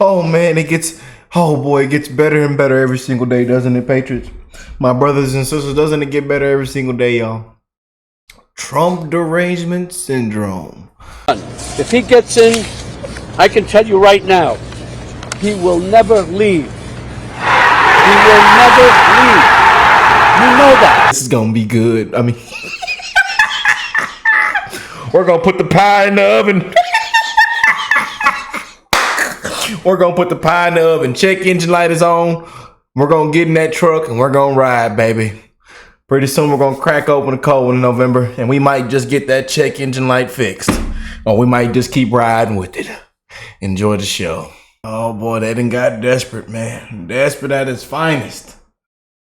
Oh man, it gets better and better every single day, doesn't it, Patriots? My brothers and sisters, doesn't it get better every single day, y'all? Trump derangement syndrome. If he gets in, I can tell you right now, he will never leave. He will never leave. You know that. This is gonna be good. I mean, we're gonna put the pie in the oven. We're gonna put the pie in the oven. Check engine light is on. We're gonna get in that truck and we're gonna ride, baby. Pretty soon we're gonna crack open a cold one in November, and we might just get that check engine light fixed, or we might just keep riding with it. Enjoy the show. Oh boy, that done got desperate, man. Desperate at its finest.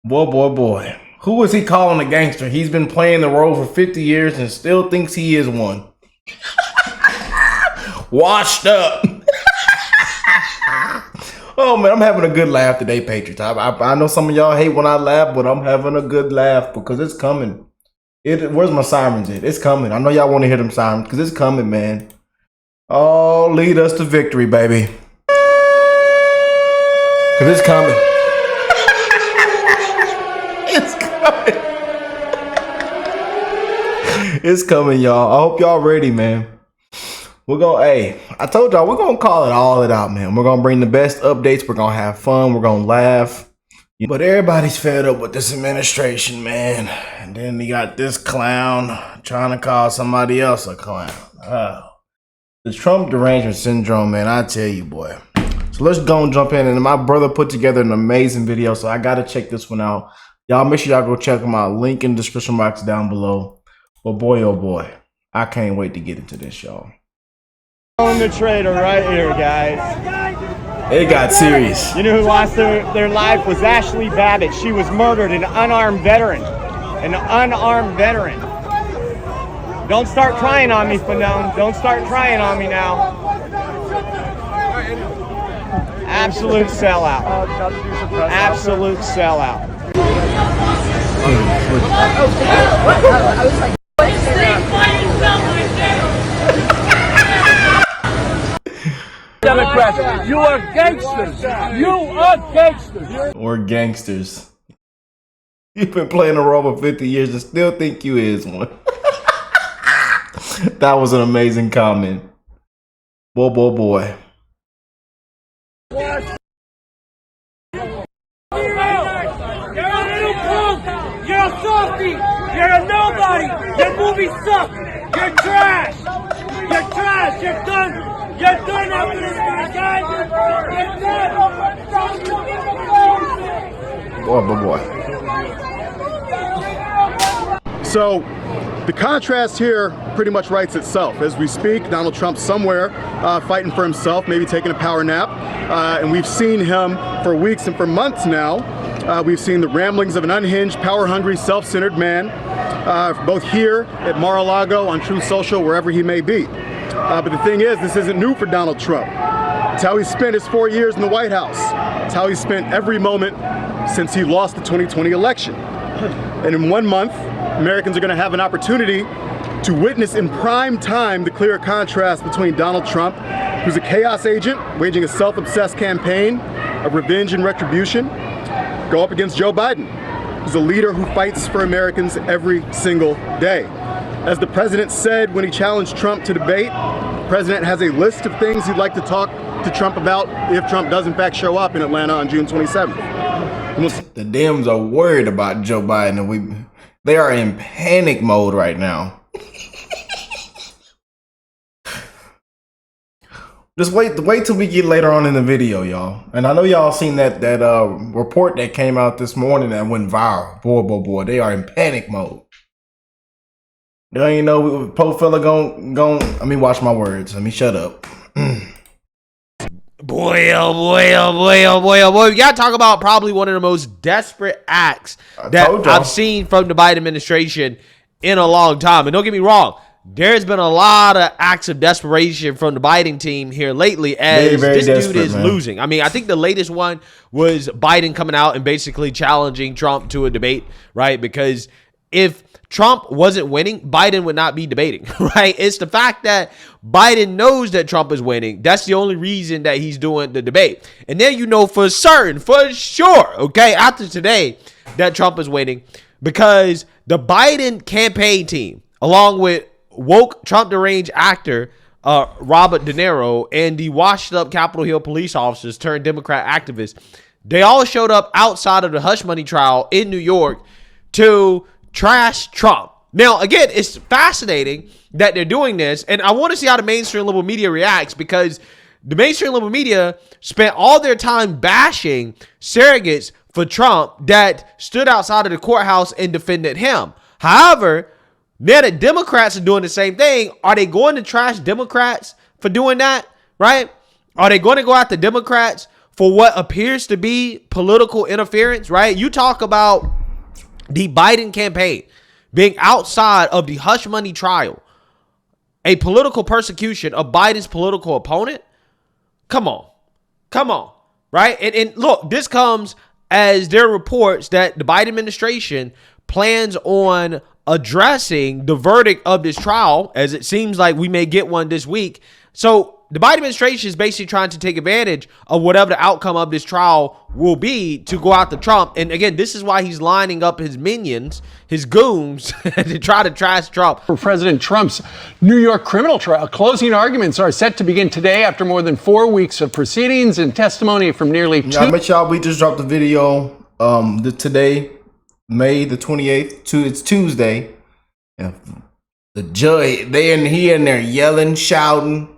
Boy. Who was he calling a gangster? He's been playing the role for 50 years and still thinks he is one. Washed up. Oh man, I'm having a good laugh today, Patriots. I know some of y'all hate when I laugh, but I'm having a good laugh because it's coming. Where's my sirens at? It's coming. I know y'all want to hear them sirens because it's coming, man. Oh, lead us to victory, baby. Because it's coming. It's coming. It's coming, y'all. I hope y'all ready, man. Hey, I told y'all, we're going to call it all out, man. We're going to bring the best updates. We're going to have fun. We're going to laugh. But everybody's fed up with this administration, man. And then we got this clown trying to call somebody else a clown. Oh. The Trump derangement syndrome, man, I tell you, boy. So let's go and jump in. And my brother put together an amazing video, so I got to check this one out. Y'all make sure y'all go check him out. Link in the description box down below. But boy, oh boy, I can't wait to get into this, y'all. On the traitor right here, guys. It got serious. You know who lost their life was Ashley Babbitt. She was murdered, an unarmed veteran. An unarmed veteran. Don't start crying on me, Fandone. Don't start crying on me now. Absolute sellout. Absolute sellout. Democrats, you are gangsters. You are gangsters. We're gangsters. You've been playing the role for 50 years and still think you is one. That was an amazing comment. Boy. You're a little punk. You're a softie. You're a nobody. Your movies suck. You're trash. You're trash. You're done. You're done after this, guys. You're done. Boy. So the contrast here pretty much writes itself. As we speak, Donald Trump's somewhere fighting for himself, maybe taking a power nap. And we've seen him for weeks and for months now. We've seen the ramblings of an unhinged, power-hungry, self-centered man, both here at Mar-a-Lago, on Truth Social, wherever he may be. But the thing is, this isn't new for Donald Trump. It's how he spent his 4 years in the White House. It's how he spent every moment since he lost the 2020 election. And in 1 month, Americans are going to have an opportunity to witness in prime time the clear contrast between Donald Trump, who's a chaos agent waging a self-obsessed campaign of revenge and retribution, go up against Joe Biden, who's a leader who fights for Americans every single day. As the president said when he challenged Trump to debate, the president has a list of things he'd like to talk to Trump about if Trump does in fact show up in Atlanta on June 27th. The Dems are worried about Joe Biden, and they are in panic mode right now. Just wait till we get later on in the video, y'all. And I know y'all seen that report that came out this morning that went viral. Boy, they are in panic mode. They don't even know poor fella gon' let me watch my words. Let me shut up. Boy, oh boy. We gotta talk about probably one of the most desperate acts that I've seen from the Biden administration in a long time. And don't get me wrong, there's been a lot of acts of desperation from the Biden team here lately as very this dude is man. losing. I mean, I think the latest one was Biden coming out and basically challenging Trump to a debate, right? Because if Trump wasn't winning, Biden would not be debating, right? It's the fact that Biden knows that Trump is winning. That's the only reason that he's doing the debate. And then you know for certain, for sure, okay, after today, that Trump is winning because the Biden campaign team, along with woke Trump deranged actor Robert De Niro and the washed up Capitol Hill police officers turned Democrat activists, they all showed up outside of the hush money trial in New York to trash Trump. Now, again, it's fascinating that they're doing this, and I want to see how the mainstream liberal media reacts because the mainstream liberal media spent all their time bashing surrogates for Trump that stood outside of the courthouse and defended him. However, now that Democrats are doing the same thing, are they going to trash Democrats for doing that, right? Are they going to go after Democrats for what appears to be political interference, right? You talk about the Biden campaign being outside of the hush money trial, a political persecution of Biden's political opponent. Come on, right? And look, this comes as there are reports that the Biden administration plans on addressing the verdict of this trial, as it seems like we may get one this week. So the Biden administration is basically trying to take advantage of whatever the outcome of this trial will be to go after Trump. And again, this is why he's lining up his minions, his goons, to try to trash Trump. For President Trump's New York criminal trial, closing arguments are set to begin today after more than 4 weeks of proceedings and testimony from nearly two. I bet y'all we just dropped the video today, May the 28th. It's Tuesday. And the judge, he in there yelling, shouting.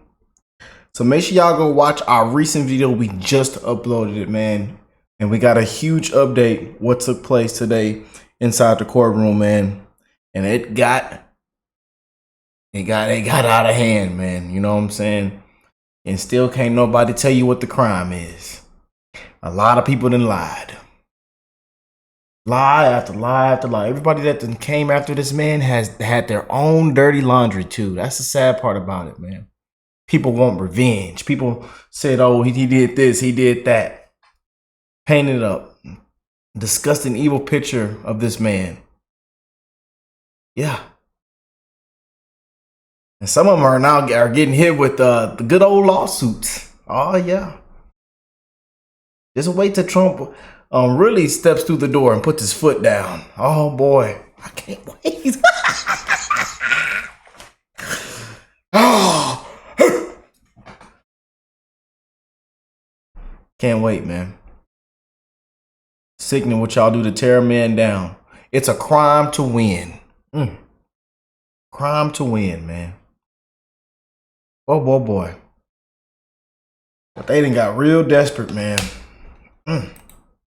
So make sure y'all go watch our recent video. We just uploaded it, man. And we got a huge update what took place today inside the courtroom, man. And it got out of hand, man. You know what I'm saying? And still can't nobody tell you what the crime is. A lot of people done lied. Lie after lie after lie. Everybody that done came after this man has had their own dirty laundry too. That's the sad part about it, man. People want revenge. People said, oh, he did this, he did that. Painted up. Disgusting, evil picture of this man. Yeah. And some of them are getting hit with the good old lawsuits. Oh, yeah. Just wait till Trump really steps through the door and puts his foot down. Oh, boy. I can't wait. Oh. Can't wait, man. Sickening what y'all do to tear a man down. It's a crime to win. Crime to win, man. Oh, boy. But they done got real desperate, man.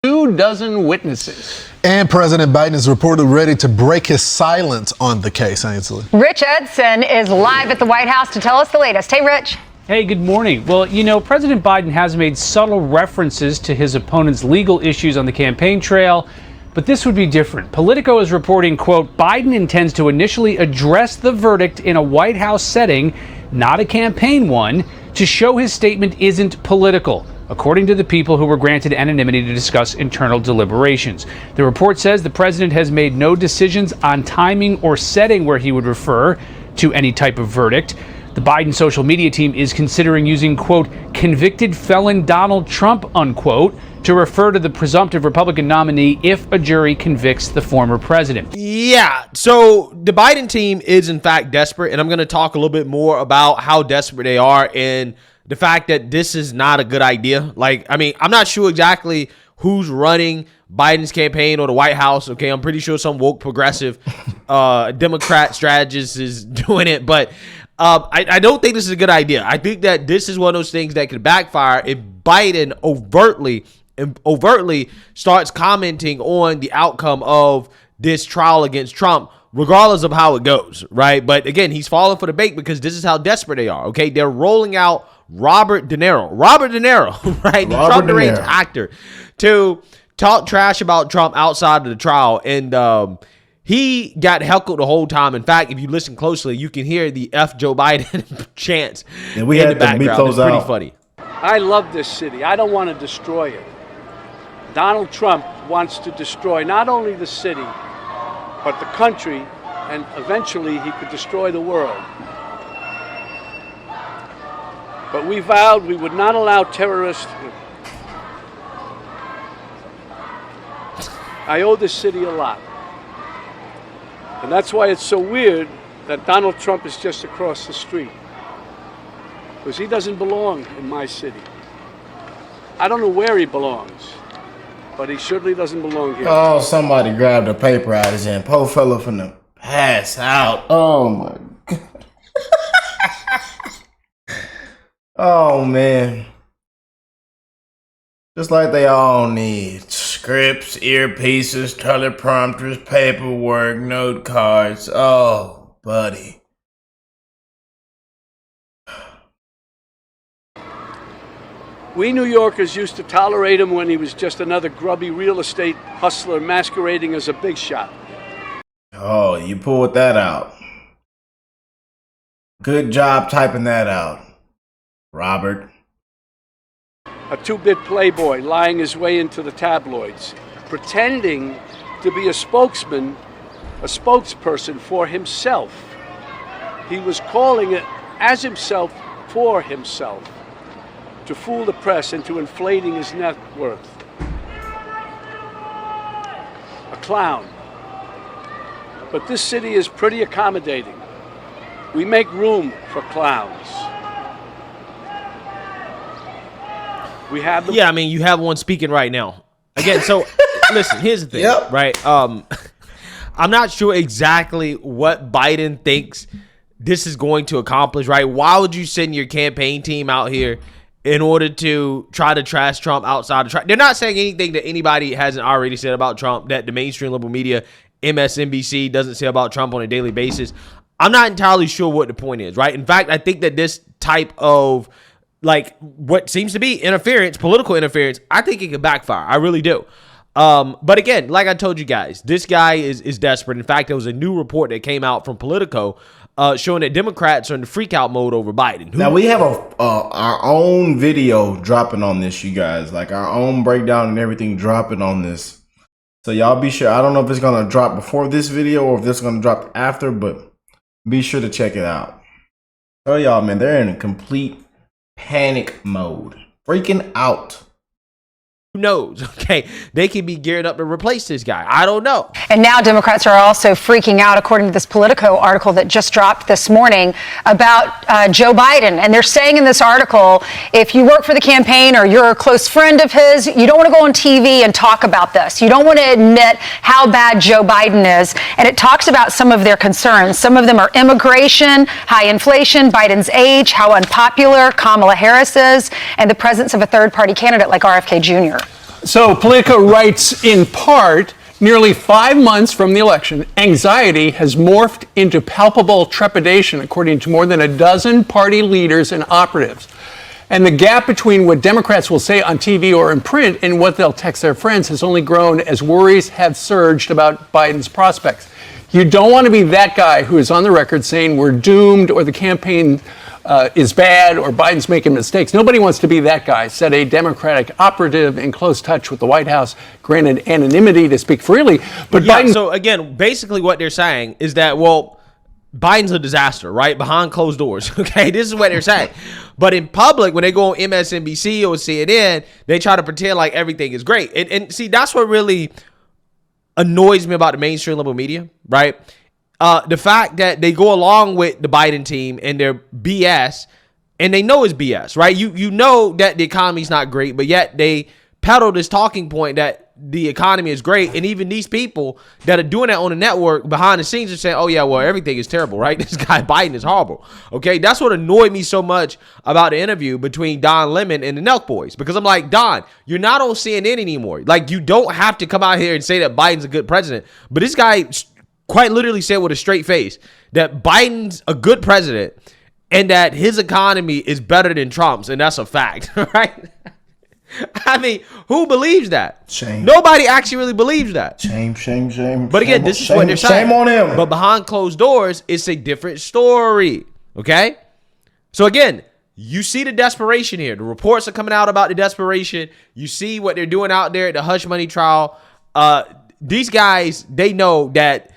24 witnesses. And President Biden is reportedly ready to break his silence on the case, Ainsley. Rich Edson is live at the White House to tell us the latest. Hey, Rich. Hey, good morning. Well, you know, President Biden has made subtle references to his opponent's legal issues on the campaign trail, but this would be different. Politico is reporting, quote, Biden intends to initially address the verdict in a White House setting, not a campaign one, to show his statement isn't political, according to the people who were granted anonymity to discuss internal deliberations. The report says the president has made no decisions on timing or setting where he would refer to any type of verdict. The Biden social media team is considering using, quote, convicted felon Donald Trump, unquote, to refer to the presumptive Republican nominee if a jury convicts the former president. Yeah, so the Biden team is in fact desperate, and I'm going to talk a little bit more about how desperate they are and the fact that this is not a good idea. Like, I mean, I'm not sure exactly who's running Biden's campaign or the White House. Okay, I'm pretty sure some woke progressive Democrat strategist is doing it, but I don't think this is a good idea. I think that this is one of those things that could backfire if Biden overtly starts commenting on the outcome of this trial against Trump, regardless of how it goes, right? But again, he's falling for the bait because this is how desperate they are, okay? They're rolling out Robert De Niro, right? The Trump deranged actor, to talk trash about Trump outside of the trial. And he got heckled the whole time. In fact, if you listen closely, you can hear the F Joe Biden chants in the background. It's pretty funny. I love this city. I don't want to destroy it. Donald Trump wants to destroy not only the city, but the country, and eventually he could destroy the world. But we vowed we would not allow terrorists. I owe this city a lot. And that's why it's so weird that Donald Trump is just across the street. Because he doesn't belong in my city. I don't know where he belongs, but he surely doesn't belong here. Oh, somebody grabbed a paper out of his hand. Poor fella finna pass out. Oh my God. Oh man. Just like they all need. Scripts, earpieces, teleprompters, paperwork, note cards. Oh, buddy. We New Yorkers used to tolerate him when he was just another grubby real estate hustler masquerading as a big shot. Oh, you pulled that out. Good job typing that out, Robert. A two-bit playboy lying his way into the tabloids, pretending to be a spokesperson for himself. He was calling it as himself for himself, to fool the press into inflating his net worth. A clown. But this city is pretty accommodating. We make room for clowns. We have them. Yeah, I mean, you have one speaking right now. Again, so listen, here's the thing, right? I'm not sure exactly what Biden thinks this is going to accomplish, right? Why would you send your campaign team out here in order to try to trash Trump outside of Trump? They're not saying anything that anybody hasn't already said about Trump, that the mainstream liberal media, MSNBC, doesn't say about Trump on a daily basis. I'm not entirely sure what the point is, right? In fact, I think that this type of, like, what seems to be interference, political interference, I think it could backfire. I really do. But again, like I told you guys, this guy is desperate. In fact, there was a new report that came out from Politico showing that Democrats are in the freak out mode over Biden. Now we have our own video dropping on this, you guys, like our own breakdown and everything dropping on this. So y'all be sure. I don't know if it's going to drop before this video or if this is going to drop after, but be sure to check it out. Oh, y'all, man, they're in a complete panic mode, freaking out. Who knows? Okay, they could be geared up to replace this guy. I don't know. And now Democrats are also freaking out, according to this Politico article that just dropped this morning about Joe Biden. And they're saying in this article, if you work for the campaign or you're a close friend of his, you don't want to go on TV and talk about this. You don't want to admit how bad Joe Biden is. And it talks about some of their concerns. Some of them are immigration, high inflation, Biden's age, how unpopular Kamala Harris is, and the presence of a third-party candidate like RFK Jr. So Politico writes, in part, nearly 5 months from the election, anxiety has morphed into palpable trepidation, according to more than a dozen party leaders and operatives. And the gap between what Democrats will say on TV or in print and what they'll text their friends has only grown as worries have surged about Biden's prospects. You don't want to be that guy who is on the record saying we're doomed or the campaign is bad or Biden's making mistakes. Nobody wants to be that guy, said a Democratic operative in close touch with the White House, granted anonymity to speak freely. But yeah, Biden. So again, basically what they're saying is that, well, Biden's a disaster, right? Behind closed doors. Okay, this is what they're saying. But in public, when they go on MSNBC or CNN, they try to pretend like everything is great. And see, that's what really annoys me about the mainstream liberal media, right? The fact that they go along with the Biden team and their BS, and they know it's BS, right? You know that the economy's not great, but yet they peddle this talking point that the economy is great. And even these people that are doing that on the network behind the scenes are saying, oh yeah, well, everything is terrible, right? This guy Biden is horrible. Okay, that's what annoyed me so much about the interview between Don Lemon and the Nelk Boys, because I'm like, Don, you're not on CNN anymore. Like, you don't have to come out here and say that Biden's a good president. But this guy quite literally said with a straight face that Biden's a good president and that his economy is better than Trump's, and that's a fact, right? I mean, who believes that? Shame. Nobody actually really believes that. Shame. But again, this is what they're saying. Shame on him. But behind closed doors, it's a different story, okay? So again, you see the desperation here. The reports are coming out about the desperation. You see what they're doing out there at the hush money trial. These guys, they know that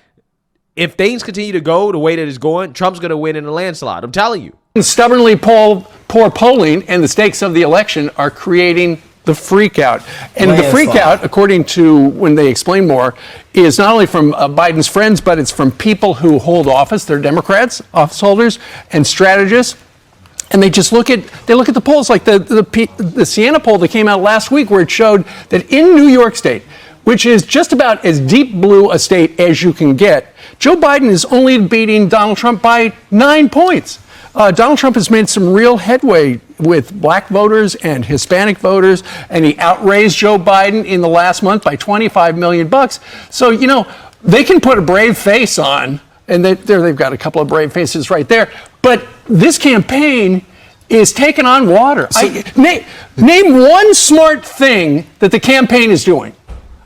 if things continue to go the way that it's going, Trump's going to win in a landslide. I'm telling you. Stubbornly poor polling and the stakes of the election are creating the freak out. And the freak out, according to when they explain more, is not only from Biden's friends, but it's from people who hold office. They're Democrats, office holders, and strategists. And they just look at the polls, like the Siena poll that came out last week, where it showed that in New York State, which is just about as deep blue a state as you can get, Joe Biden is only beating Donald Trump by 9 points. Donald Trump has made some real headway with black voters and Hispanic voters, and he outraised Joe Biden in the last month by $25 million. So, you know, they can put a brave face on, and they've got a couple of brave faces right there. But this campaign is taking on water. Name one smart thing that the campaign is doing.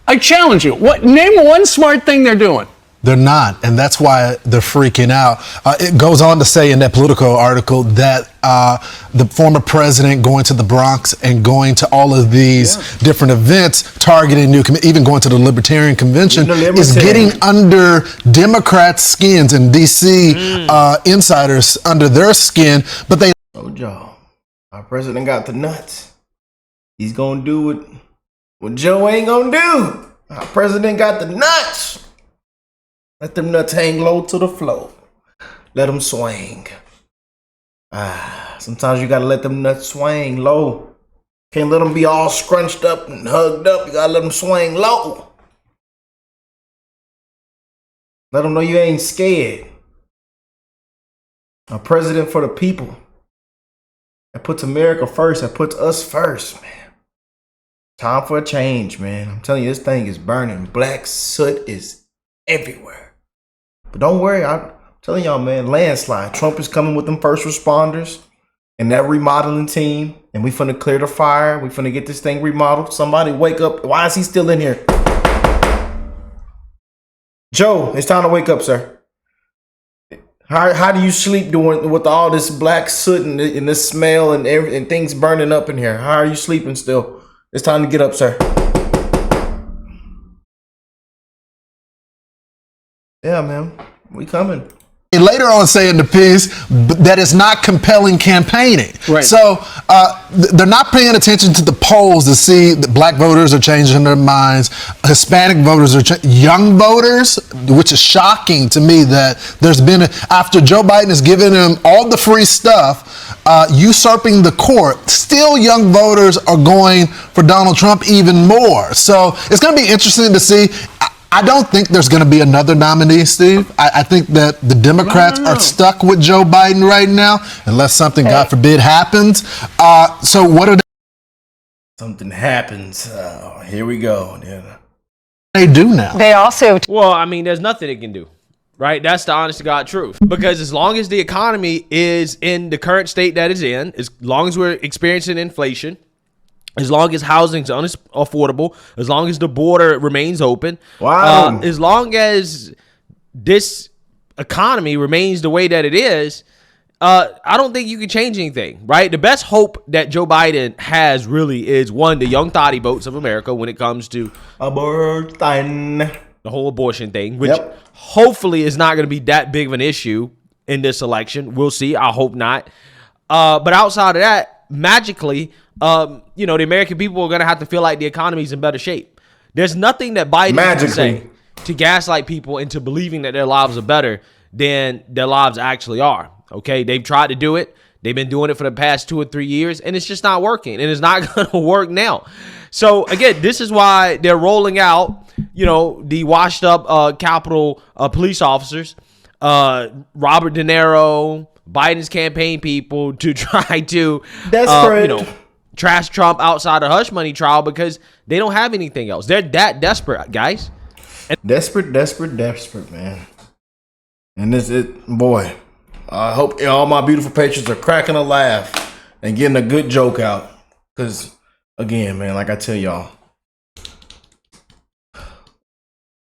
I challenge you. Name one smart thing they're doing. They're not, and that's why they're freaking out. It goes on to say in that Politico article that the former president going to the Bronx and going to all of these different events, targeting even going to the Libertarian Convention, is getting under Democrats' skins and D.C. Insiders under their skin. But they told y'all, our president got the nuts. He's gonna do what Joe ain't gonna do. Our president got the nuts. Let them nuts hang low to the floor. Let them swing. Sometimes you gotta let them nuts swing low. Can't let them be all scrunched up and hugged up. You gotta let them swing low. Let them know you ain't scared. A president for the people. That puts America first. That puts us first, man. Time for a change, man. I'm telling you, this thing is burning. Black soot is everywhere. But don't worry, I'm telling y'all, man, landslide. Trump is coming with them first responders and that remodeling team, and we finna clear the fire. We finna get this thing remodeled. Somebody wake up. Why is he still in here? Joe, it's time to wake up, sir. How do you sleep with all this black soot and this smell and things burning up in here? How are you sleeping still? It's time to get up, sir. Yeah, man, we coming. Later on say in the piece that it's not compelling campaigning. Right. So they're not paying attention to the polls to see that black voters are changing their minds. Hispanic voters are young voters, which is shocking to me that there's been, after Joe Biden has given them all the free stuff, usurping the court, still young voters are going for Donald Trump even more. So it's going to be interesting to see. I don't think there's going to be another nominee, Steve. I think that the Democrats are stuck with Joe Biden right now, unless something, God forbid, happens. So what are something happens? Here we go. They do now. They also. Well, I mean, there's nothing they can do, right? That's the honest to God truth. Because as long as the economy is in the current state that it's in, as long as we're experiencing inflation, as long as housing's unaffordable, as long as the border remains open, as long as this economy remains the way that it is, I don't think you can change anything, right? The best hope that Joe Biden has really is, one, the young thotty votes of America when it comes to abortion, the whole abortion thing, which hopefully is not going to be that big of an issue in this election. We'll see. I hope not. But outside of that, magically, the American people are going to have to feel like the economy's in better shape. There's nothing that Biden can say to gaslight people into believing that their lives are better than their lives actually are. Okay, they've tried to do it. They've been doing it for the past 2 or 3 years, and it's just not working, and it's not going to work now. So again, this is why they're rolling out, the washed up Capitol police officers, Robert De Niro, Biden's campaign people, to try to trash Trump outside the hush money trial, because they don't have anything else. They're that desperate, guys. Desperate, man. And boy, I hope all my beautiful patrons are cracking a laugh and getting a good joke out. Because, again, man, like I tell y'all,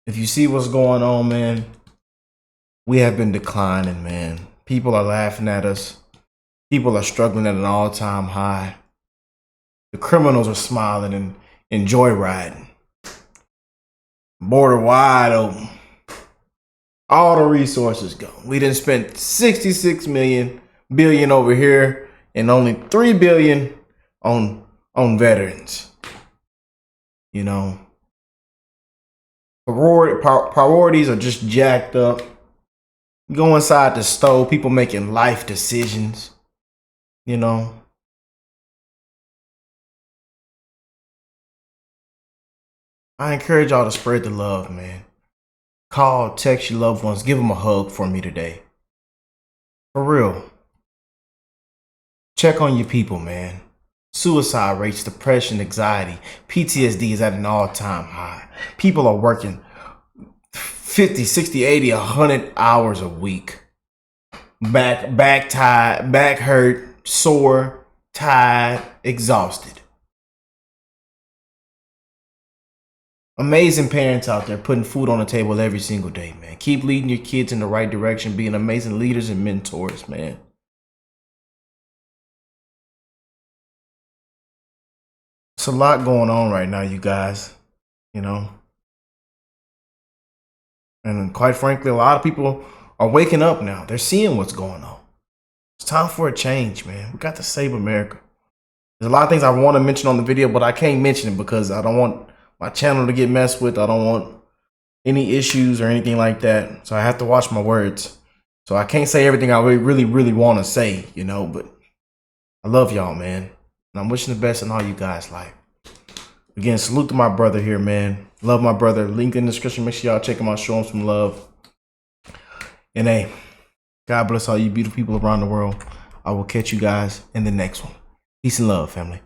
if you see what's going on, man, we have been declining, man. People are laughing at us. People are struggling at an all-time high. The criminals are smiling and joyriding. Border wide open. All the resources go. We done spent 66 billion over here and only 3 billion on veterans. You know, priorities are just jacked up. Go inside the stove, people making life decisions. You know. I encourage y'all to spread the love, man. Call, text your loved ones, give them a hug for me today. For real. Check on your people, man. Suicide rates, depression, anxiety, PTSD is at an all-time high. People are working 50, 60, 80, 100 hours a week. Back tired, back hurt, sore, tired, exhausted. Amazing parents out there putting food on the table every single day, man. Keep leading your kids in the right direction, being amazing leaders and mentors, man. It's a lot going on right now, you guys, you know. And quite frankly, a lot of people are waking up now. They're seeing what's going on. It's time for a change, man. We got to save America. There's a lot of things I want to mention on the video, but I can't mention it because I don't want my channel to get messed with. I don't want any issues or anything like that. So I have to watch my words. So I can't say everything I really want to say, you know, but I love y'all, man. And I'm wishing the best in all you guys' life. Again, salute to my brother here, man. Love my brother. Link in the description. Make sure y'all check him out. Show him some love. And hey, God bless all you beautiful people around the world. I will catch you guys in the next one. Peace and love, family.